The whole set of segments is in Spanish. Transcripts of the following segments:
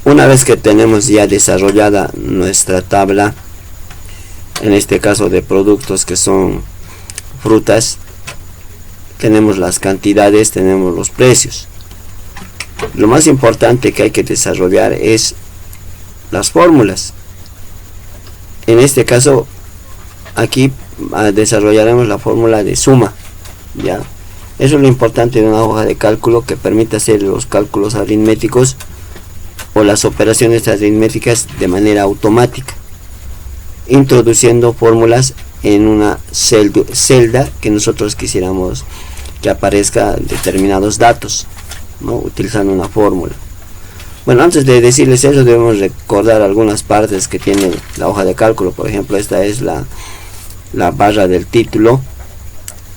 Una vez que tenemos ya desarrollada nuestra tabla, en este caso de productos que son frutas, tenemos las cantidades, tenemos los precios. Lo más importante que hay que desarrollar es las fórmulas. En este caso, aquí desarrollaremos la fórmula de suma, ¿ya? Eso es lo importante de una hoja de cálculo, que permite hacer los cálculos aritméticos o las operaciones aritméticas de manera automática, introduciendo fórmulas en una celda que nosotros quisiéramos que aparezca determinados datos, ¿no? Utilizando una fórmula. Bueno, antes de decirles eso, debemos recordar algunas partes que tiene la hoja de cálculo. Por ejemplo, esta es la barra del título,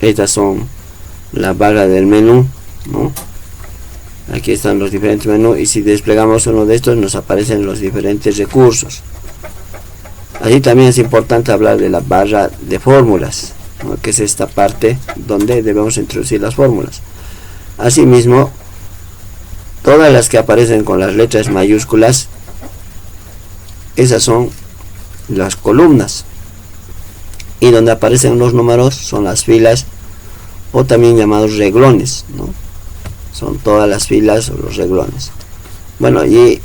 estas son la barra del menú, ¿no? Aquí están los diferentes menús, y si desplegamos uno de estos nos aparecen los diferentes recursos. Así también es importante hablar de la barra de fórmulas, ¿no? Que es esta parte donde debemos introducir las fórmulas. Asimismo, todas las que aparecen con las letras mayúsculas, esas son las columnas, y donde aparecen los números son las filas, o también llamados reglones, ¿no? Son todas las filas o los reglones. Bueno, y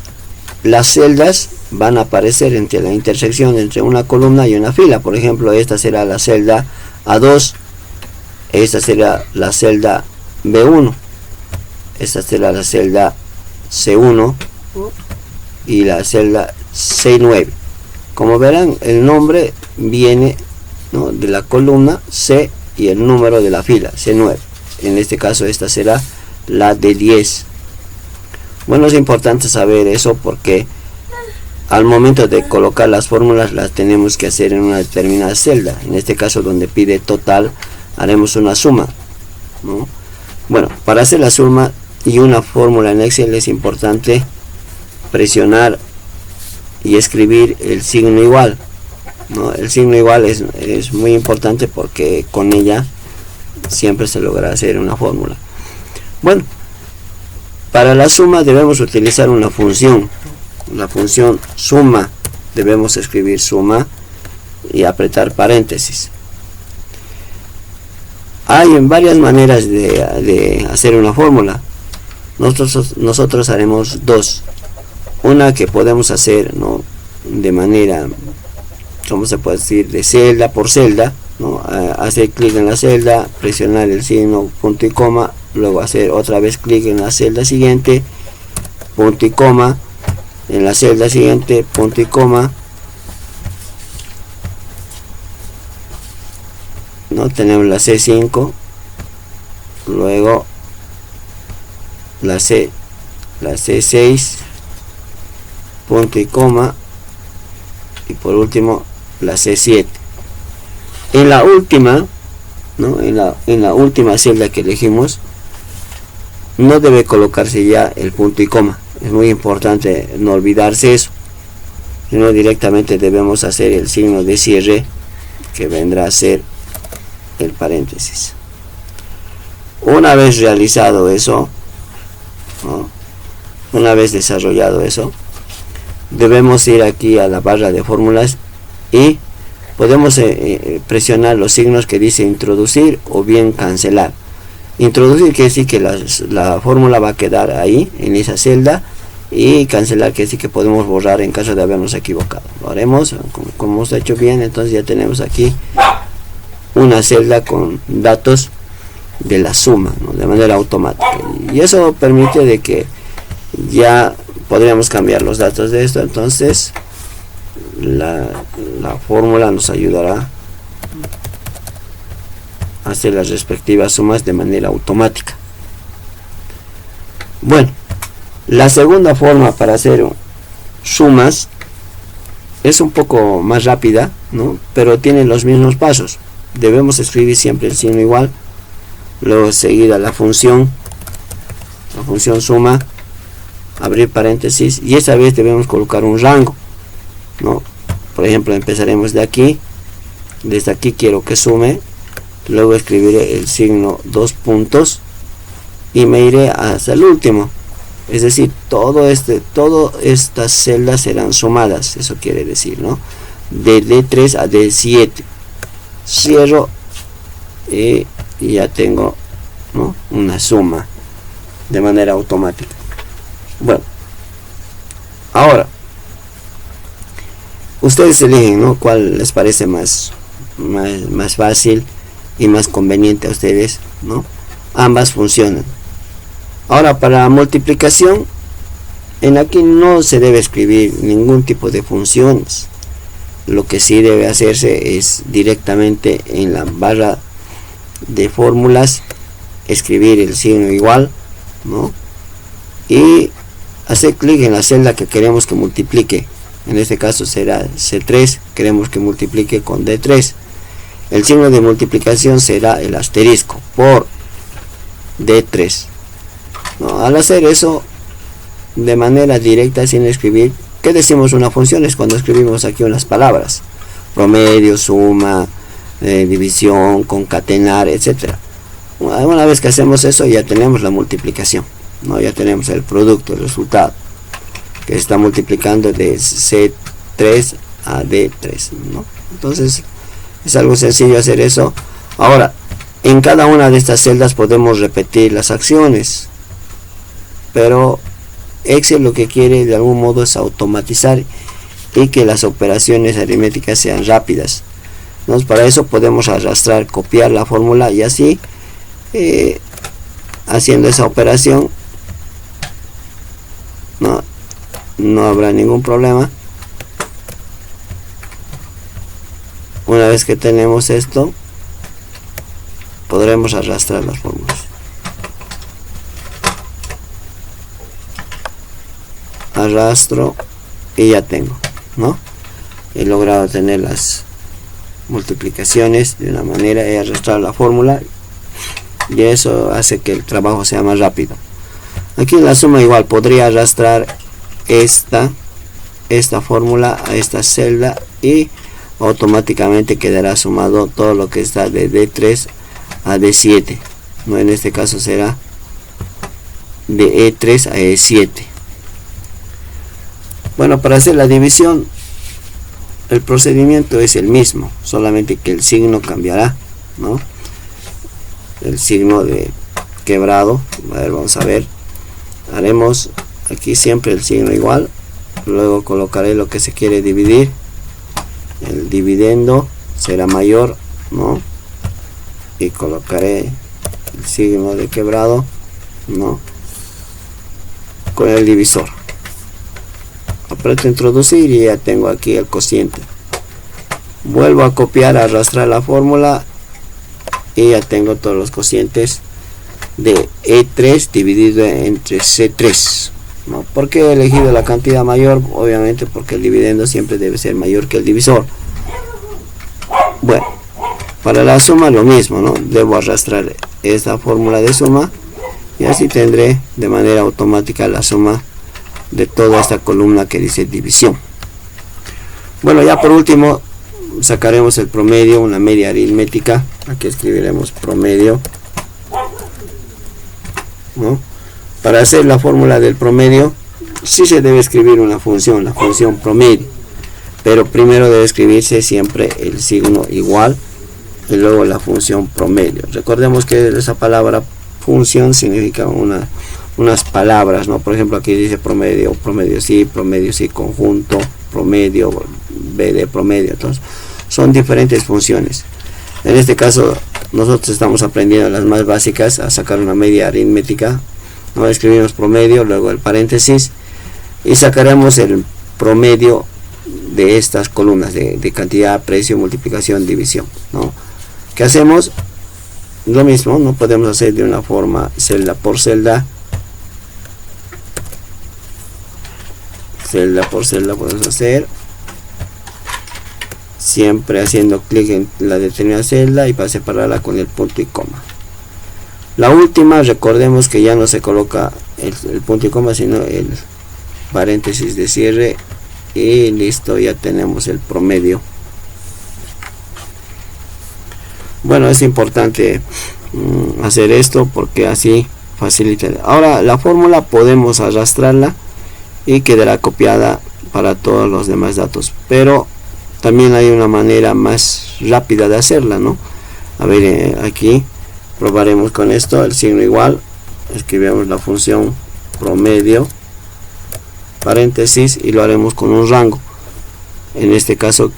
las celdas van a aparecer entre la intersección entre una columna y una fila. Por ejemplo, esta será la celda A2, esta será la celda B1, esta será la celda C1 y la celda C9. Como verán, el nombre viene, ¿no?, de la columna C y el número de la fila C9. En este caso esta será la de 10. Bueno, es importante saber eso porque al momento de colocar las fórmulas las tenemos que hacer en una determinada celda. En este caso, donde pide total, haremos una suma, ¿no? Bueno, para hacer la suma y una fórmula en Excel es importante presionar y escribir el signo igual, ¿no? El signo igual es muy importante porque con ella siempre se logra hacer una fórmula. Bueno, para la suma debemos utilizar una función, la función suma. Debemos escribir suma y apretar paréntesis. Hay varias maneras de hacer una fórmula. Nosotros haremos dos. Una que podemos hacer, ¿no?, de manera, ¿cómo se puede decir?, de celda por celda, ¿no? Hacer clic en la celda, presionar el signo punto y coma, luego hacer otra vez clic en la celda siguiente, punto y coma, en la celda siguiente, punto y coma, ¿no? Tenemos la C5, luego la C6, punto y coma, y por último la C7. En la última, ¿no?, en la última celda que elegimos, no debe colocarse ya el punto y coma. Es muy importante no olvidarse eso, sino directamente debemos hacer el signo de cierre, que vendrá a ser el paréntesis. Una vez realizado eso, ¿no?, una vez desarrollado eso, debemos ir aquí a la barra de fórmulas y podemos presionar los signos que dice introducir o bien cancelar. Introducir quiere decir que la fórmula va a quedar ahí en esa celda, y cancelar quiere decir que podemos borrar en caso de habernos equivocado. Lo haremos como hemos hecho bien. Entonces ya tenemos aquí una celda con datos de la suma, ¿no?, de manera automática, y eso permite de que ya podríamos cambiar los datos de esto. Entonces la fórmula nos ayudará a hacer las respectivas sumas de manera automática. Bueno, la segunda forma para hacer sumas es un poco más rápida, ¿no?, pero tiene los mismos pasos. Debemos escribir siempre el signo igual, luego seguida la función suma, abrir paréntesis, y esta vez debemos colocar un rango, ¿no? Por ejemplo, empezaremos de aquí, desde aquí quiero que sume, luego escribiré el signo 2 puntos y me iré hasta el último. Es decir, todas estas celdas serán sumadas, eso quiere decir, ¿no? De D3 a D7. Cierro y ya tengo, ¿no?, una suma de manera automática. Bueno, ahora ustedes eligen, ¿no?, cuál les parece más fácil y más conveniente a ustedes, ¿no? Ambas funcionan. Ahora, para multiplicación, en aquí no se debe escribir ningún tipo de funciones. Lo que sí debe hacerse es directamente en la barra de fórmulas escribir el signo igual, ¿no?, y hacer clic en la celda que queremos que multiplique. En este caso será C3, queremos que multiplique con D3. El signo de multiplicación será el asterisco por D3, ¿no? Al hacer eso de manera directa, sin escribir, ¿qué decimos una función? Es cuando escribimos aquí unas palabras: promedio, suma, división, concatenar, etcétera. Una vez que hacemos eso, ya tenemos la multiplicación, ¿no? Ya tenemos el producto, el resultado, que se está multiplicando de C3 a D3, ¿no? Entonces es algo sencillo hacer eso. Ahora, en cada una de estas celdas podemos repetir las acciones, pero Excel lo que quiere de algún modo es automatizar y que las operaciones aritméticas sean rápidas. Entonces, para eso podemos arrastrar, copiar la fórmula y así, haciendo esa operación, no habrá ningún problema. Una vez que tenemos esto, podremos arrastrar las fórmulas. Arrastro y ya tengo, ¿no? He logrado tener las multiplicaciones de una manera, he arrastrado la fórmula y eso hace que el trabajo sea más rápido. Aquí en la suma igual podría arrastrar esta fórmula a esta celda y automáticamente quedará sumado todo lo que está de D3 a D7, ¿no? En este caso será de E3 a E7. Bueno, para hacer la división el procedimiento es el mismo, solamente que el signo cambiará, ¿no? El signo de quebrado. A ver, vamos a ver. Haremos aquí siempre el signo igual, luego colocaré lo que se quiere dividir. El dividendo será mayor, ¿no? Y colocaré el signo de quebrado, ¿no?, con el divisor. Aprieto introducir y ya tengo aquí el cociente. Vuelvo a copiar, arrastrar la fórmula y ya tengo todos los cocientes de E3 dividido entre C3, ¿no? ¿Por qué he elegido la cantidad mayor? Obviamente porque el dividendo siempre debe ser mayor que el divisor. Bueno, para la suma lo mismo, ¿no? Debo arrastrar esta fórmula de suma y así tendré de manera automática la suma de toda esta columna que dice división. Bueno, ya por último sacaremos el promedio, una media aritmética. Aquí escribiremos promedio, ¿no? Para hacer la fórmula del promedio sí se debe escribir una función, la función promedio, pero primero debe escribirse siempre el signo igual y luego la función promedio. Recordemos que esa palabra función significa unas palabras, ¿no? Por ejemplo, aquí dice promedio, promedio sí conjunto, promedio, b de promedio. Entonces son diferentes funciones. En este caso nosotros estamos aprendiendo las más básicas, a sacar una media aritmética, ¿no? Escribimos promedio, luego el paréntesis y sacaremos el promedio de estas columnas de cantidad, precio, multiplicación, división, ¿no? ¿Qué hacemos? Lo mismo, no podemos hacer de una forma celda por celda. Celda por celda podemos hacer, siempre haciendo clic en la determinada celda y para separarla con el punto y coma. La última, recordemos que ya no se coloca el punto y coma, sino el paréntesis de cierre y listo, ya tenemos el promedio. Bueno, es importante hacer esto porque así facilita. Ahora la fórmula podemos arrastrarla y quedará copiada para todos los demás datos, pero también hay una manera más rápida de hacerla, ¿no? A ver, aquí probaremos con esto, el signo igual, escribimos la función promedio, paréntesis, y lo haremos con un rango. En este caso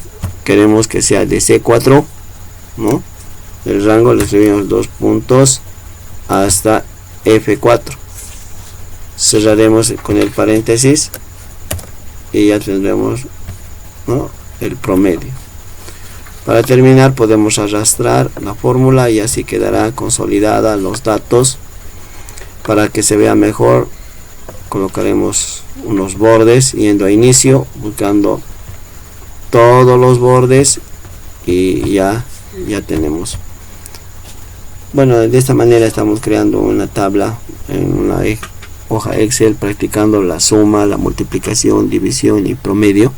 queremos que sea de C4, ¿no? El rango le escribimos 2 puntos hasta F4. Cerraremos con el paréntesis y ya tendremos, ¿no?, el promedio. Para terminar podemos arrastrar la fórmula y así quedará consolidada los datos. Para que se vea mejor, colocaremos unos bordes yendo a inicio, buscando todos los bordes, y ya tenemos. Bueno, de esta manera estamos creando una tabla en una hoja Excel, practicando la suma, la multiplicación, división y promedio,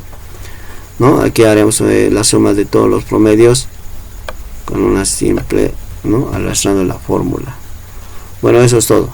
¿no? Aquí haremos la suma de todos los promedios con una simple, ¿no?, arrastrando la fórmula. Bueno, eso es todo.